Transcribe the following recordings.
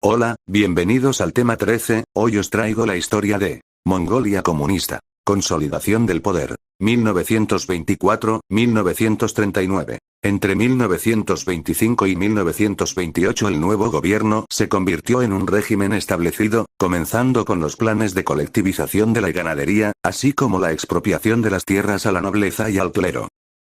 Hola, bienvenidos al tema 13, hoy os traigo la historia de Mongolia comunista. Consolidación del poder. 1924-1939. Entre 1925 y 1928 el nuevo gobierno se convirtió en un régimen establecido, comenzando con los planes de colectivización de la ganadería, así como la expropiación de las tierras a la nobleza y al clero.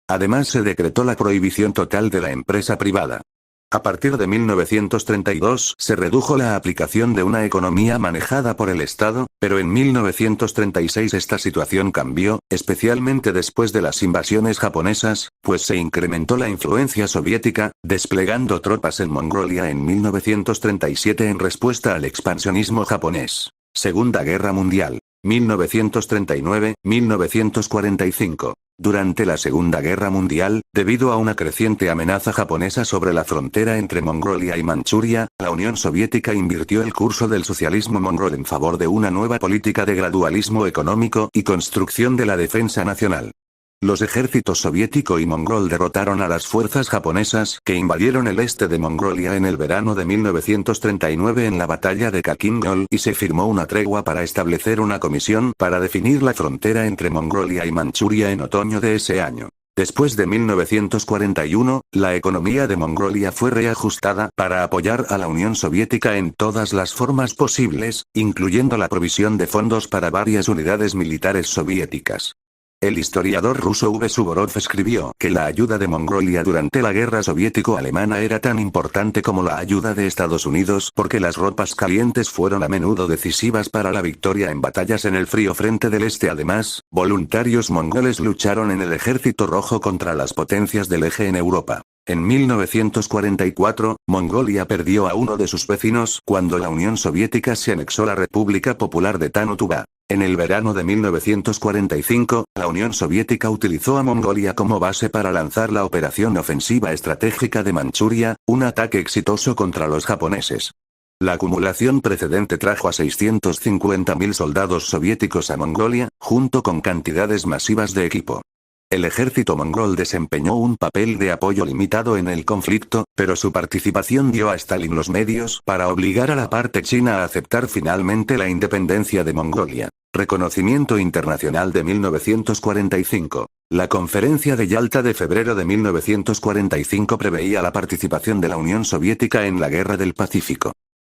Además se decretó la prohibición total de la empresa privada. A partir de 1932 se redujo la aplicación de una economía manejada por el Estado, pero en 1936 esta situación cambió, especialmente después de las invasiones japonesas, pues se incrementó la influencia soviética, desplegando tropas en Mongolia en 1937 en respuesta al expansionismo japonés. Segunda Guerra Mundial. 1939-1945. Durante la Segunda Guerra Mundial, debido a una creciente amenaza japonesa sobre la frontera entre Mongolia y Manchuria, la Unión Soviética invirtió el curso del socialismo mongol en favor de una nueva política de gradualismo económico y construcción de la defensa nacional. Los ejércitos soviético y mongol derrotaron a las fuerzas japonesas que invadieron el este de Mongolia en el verano de 1939 en la batalla de Khakin-Gol y se firmó una tregua para establecer una comisión para definir la frontera entre Mongolia y Manchuria en otoño de ese año. Después de 1941, la economía de Mongolia fue reajustada para apoyar a la Unión Soviética en todas las formas posibles, incluyendo la provisión de fondos para varias unidades militares soviéticas. El historiador ruso V. Suvorov escribió que la ayuda de Mongolia durante la guerra soviético-alemana era tan importante como la ayuda de Estados Unidos porque las ropas calientes fueron a menudo decisivas para la victoria en batallas en el frío frente del este. Además, voluntarios mongoles lucharon en el Ejército Rojo contra las potencias del eje en Europa. En 1944, Mongolia perdió a uno de sus vecinos cuando la Unión Soviética se anexó la República Popular de Tano-Tuba. En el verano de 1945, la Unión Soviética utilizó a Mongolia como base para lanzar la Operación Ofensiva Estratégica de Manchuria, un ataque exitoso contra los japoneses. La acumulación precedente trajo a 650.000 soldados soviéticos a Mongolia, junto con cantidades masivas de equipo. El ejército mongol desempeñó un papel de apoyo limitado en el conflicto, pero su participación dio a Stalin los medios para obligar a la parte china a aceptar finalmente la independencia de Mongolia. Reconocimiento internacional de 1945. La Conferencia de Yalta de febrero de 1945 preveía la participación de la Unión Soviética en la Guerra del Pacífico.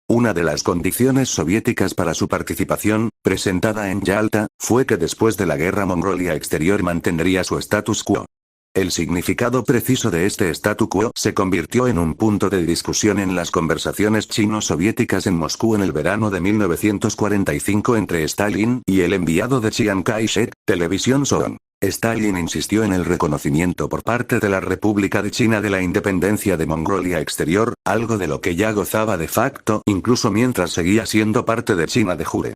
Una de las condiciones soviéticas para su participación, presentada en Yalta, fue que después de la guerra Mongolia Exterior mantendría su status quo. El significado preciso de este statu quo se convirtió en un punto de discusión en las conversaciones chino-soviéticas en Moscú en el verano de 1945 entre Stalin y el enviado de Chiang Kai-shek, Televisión Soon. Stalin insistió en el reconocimiento por parte de la República de China de la independencia de Mongolia Exterior, algo de lo que ya gozaba de facto incluso mientras seguía siendo parte de China de jure.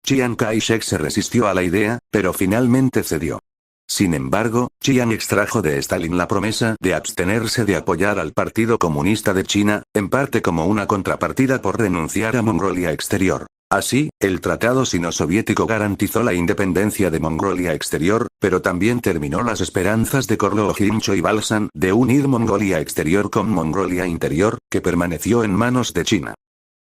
Chiang Kai-shek se resistió a la idea, pero finalmente cedió. Sin embargo, Chiang extrajo de Stalin la promesa de abstenerse de apoyar al Partido Comunista de China, en parte como una contrapartida por renunciar a Mongolia Exterior. Así, el Tratado Sino-Soviético garantizó la independencia de Mongolia Exterior, pero también terminó las esperanzas de Korolev Choibalsan de unir Mongolia Exterior con Mongolia Interior, que permaneció en manos de China.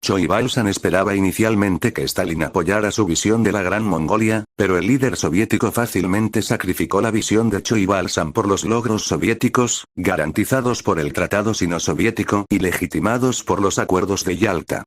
Choibalsan esperaba inicialmente que Stalin apoyara su visión de la Gran Mongolia, pero el líder soviético fácilmente sacrificó la visión de Choibalsan por los logros soviéticos, garantizados por el Tratado Sino-Soviético y legitimados por los acuerdos de Yalta.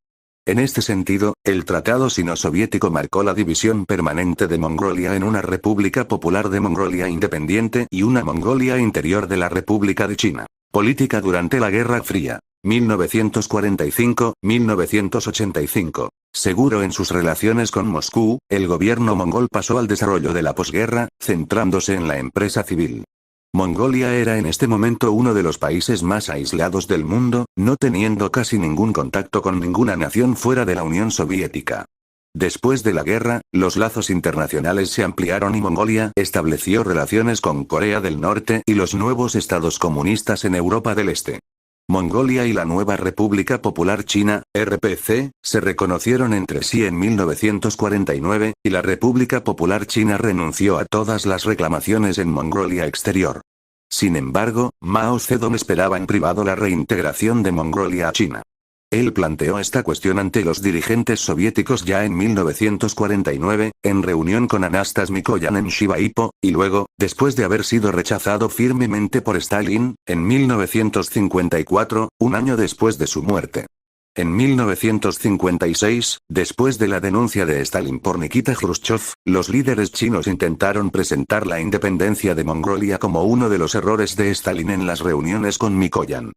En este sentido, el Tratado Sino-Soviético marcó la división permanente de Mongolia en una República Popular de Mongolia Independiente y una Mongolia Interior de la República de China. Política durante la Guerra Fría. 1945-1985. Seguro en sus relaciones con Moscú, el gobierno mongol pasó al desarrollo de la posguerra, centrándose en la empresa civil. Mongolia era en este momento uno de los países más aislados del mundo, no teniendo casi ningún contacto con ninguna nación fuera de la Unión Soviética. Después de la guerra, los lazos internacionales se ampliaron y Mongolia estableció relaciones con Corea del Norte y los nuevos estados comunistas en Europa del Este. Mongolia y la nueva República Popular China, RPC, se reconocieron entre sí en 1949, y la República Popular China renunció a todas las reclamaciones en Mongolia Exterior. Sin embargo, Mao Zedong esperaba en privado la reintegración de Mongolia a China. Él planteó esta cuestión ante los dirigentes soviéticos ya en 1949, en reunión con Anastas Mikoyan en Shivaipo, y luego, después de haber sido rechazado firmemente por Stalin, en 1954, un año después de su muerte. En 1956, después de la denuncia de Stalin por Nikita Khrushchev, los líderes chinos intentaron presentar la independencia de Mongolia como uno de los errores de Stalin en las reuniones con Mikoyan.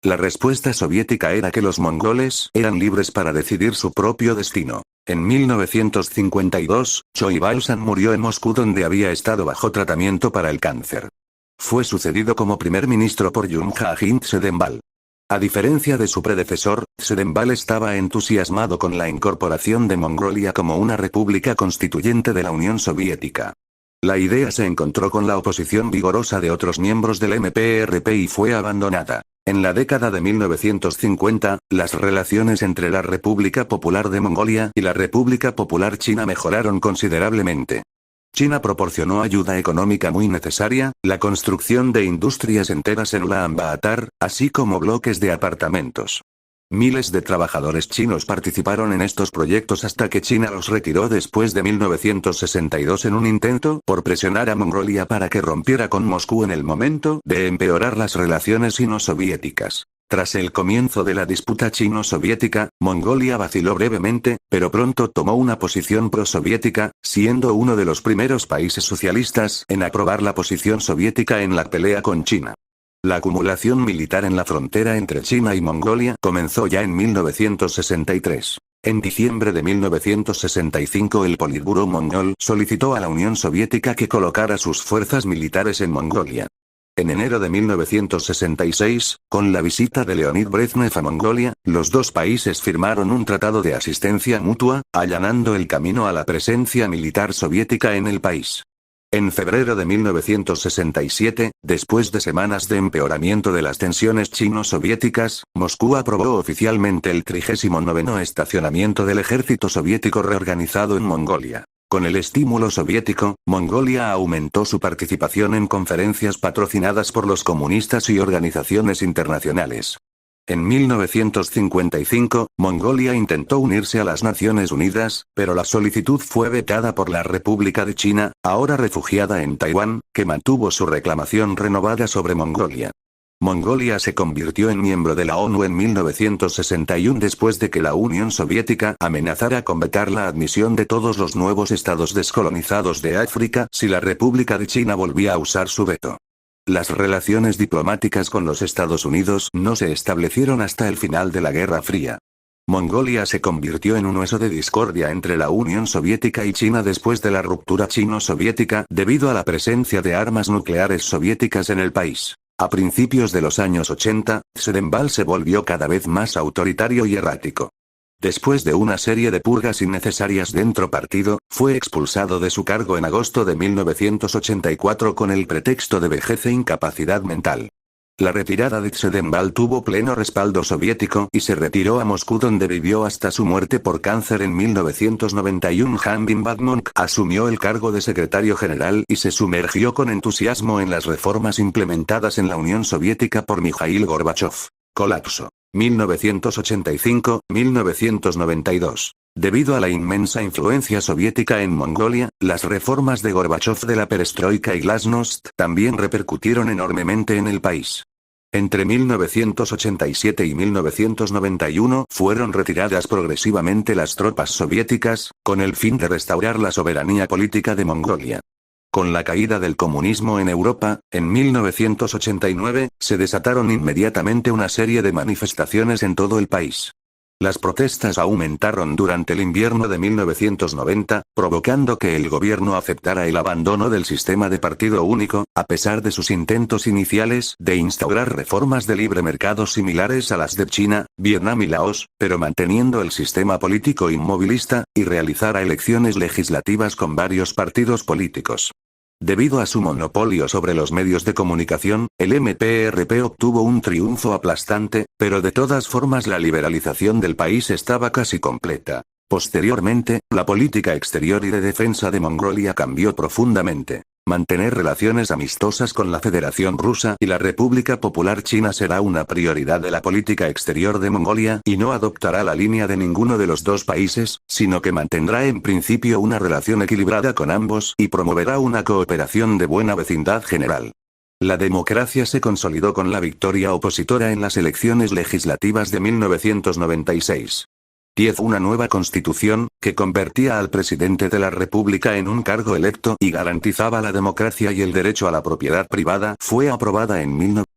La respuesta soviética era que los mongoles eran libres para decidir su propio destino. En 1952, Choibalsan murió en Moscú, donde había estado bajo tratamiento para el cáncer. Fue sucedido como primer ministro por Jung-Jahin Tsedenbal. A diferencia de su predecesor, Tsedenbal estaba entusiasmado con la incorporación de Mongolia como una república constituyente de la Unión Soviética. La idea se encontró con la oposición vigorosa de otros miembros del MPRP y fue abandonada. En la década de 1950, las relaciones entre la República Popular de Mongolia y la República Popular China mejoraron considerablemente. China proporcionó ayuda económica muy necesaria, la construcción de industrias enteras en Ulaanbaatar, así como bloques de apartamentos. Miles de trabajadores chinos participaron en estos proyectos hasta que China los retiró después de 1962 en un intento por presionar a Mongolia para que rompiera con Moscú en el momento de empeorar las relaciones sino-soviéticas. Tras el comienzo de la disputa chino-soviética, Mongolia vaciló brevemente, pero pronto tomó una posición pro-soviética, siendo uno de los primeros países socialistas en aprobar la posición soviética en la pelea con China. La acumulación militar en la frontera entre China y Mongolia comenzó ya en 1963. En diciembre de 1965 el Politburó mongol solicitó a la Unión Soviética que colocara sus fuerzas militares en Mongolia. En enero de 1966, con la visita de Leonid Brezhnev a Mongolia, los dos países firmaron un tratado de asistencia mutua, allanando el camino a la presencia militar soviética en el país. En febrero de 1967, después de semanas de empeoramiento de las tensiones chino-soviéticas, Moscú aprobó oficialmente el 39º estacionamiento del ejército soviético reorganizado en Mongolia. Con el estímulo soviético, Mongolia aumentó su participación en conferencias patrocinadas por los comunistas y organizaciones internacionales. En 1955, Mongolia intentó unirse a las Naciones Unidas, pero la solicitud fue vetada por la República de China, ahora refugiada en Taiwán, que mantuvo su reclamación renovada sobre Mongolia. Mongolia se convirtió en miembro de la ONU en 1961 después de que la Unión Soviética amenazara con vetar la admisión de todos los nuevos estados descolonizados de África si la República de China volvía a usar su veto. Las relaciones diplomáticas con los Estados Unidos no se establecieron hasta el final de la Guerra Fría. Mongolia se convirtió en un hueso de discordia entre la Unión Soviética y China después de la ruptura chino-soviética debido a la presencia de armas nucleares soviéticas en el país. A principios de los años 80, Tsedenbal se volvió cada vez más autoritario y errático. Después de una serie de purgas innecesarias dentro partido, fue expulsado de su cargo en agosto de 1984 con el pretexto de vejez e incapacidad mental. La retirada de Tsedenbal tuvo pleno respaldo soviético y se retiró a Moscú, donde vivió hasta su muerte por cáncer en 1991. Janbin Bagmonk asumió el cargo de secretario general y se sumergió con entusiasmo en las reformas implementadas en la Unión Soviética por Mikhail Gorbachev. Colapso. 1985-1992. Debido a la inmensa influencia soviética en Mongolia, las reformas de Gorbachev de la perestroika y glasnost también repercutieron enormemente en el país. Entre 1987 y 1991 fueron retiradas progresivamente las tropas soviéticas, con el fin de restaurar la soberanía política de Mongolia. Con la caída del comunismo en Europa, en 1989, se desataron inmediatamente una serie de manifestaciones en todo el país. Las protestas aumentaron durante el invierno de 1990, provocando que el gobierno aceptara el abandono del sistema de partido único, a pesar de sus intentos iniciales de instaurar reformas de libre mercado similares a las de China, Vietnam y Laos, pero manteniendo el sistema político inmovilista, y realizara elecciones legislativas con varios partidos políticos. Debido a su monopolio sobre los medios de comunicación, el MPRP obtuvo un triunfo aplastante, pero de todas formas la liberalización del país estaba casi completa. Posteriormente, la política exterior y de defensa de Mongolia cambió profundamente. Mantener relaciones amistosas con la Federación Rusa y la República Popular China será una prioridad de la política exterior de Mongolia y no adoptará la línea de ninguno de los dos países, sino que mantendrá en principio una relación equilibrada con ambos y promoverá una cooperación de buena vecindad general. La democracia se consolidó con la victoria opositora en las elecciones legislativas de 1996. 10. Una nueva constitución, que convertía al presidente de la República en un cargo electo y garantizaba la democracia y el derecho a la propiedad privada, fue aprobada en 1996.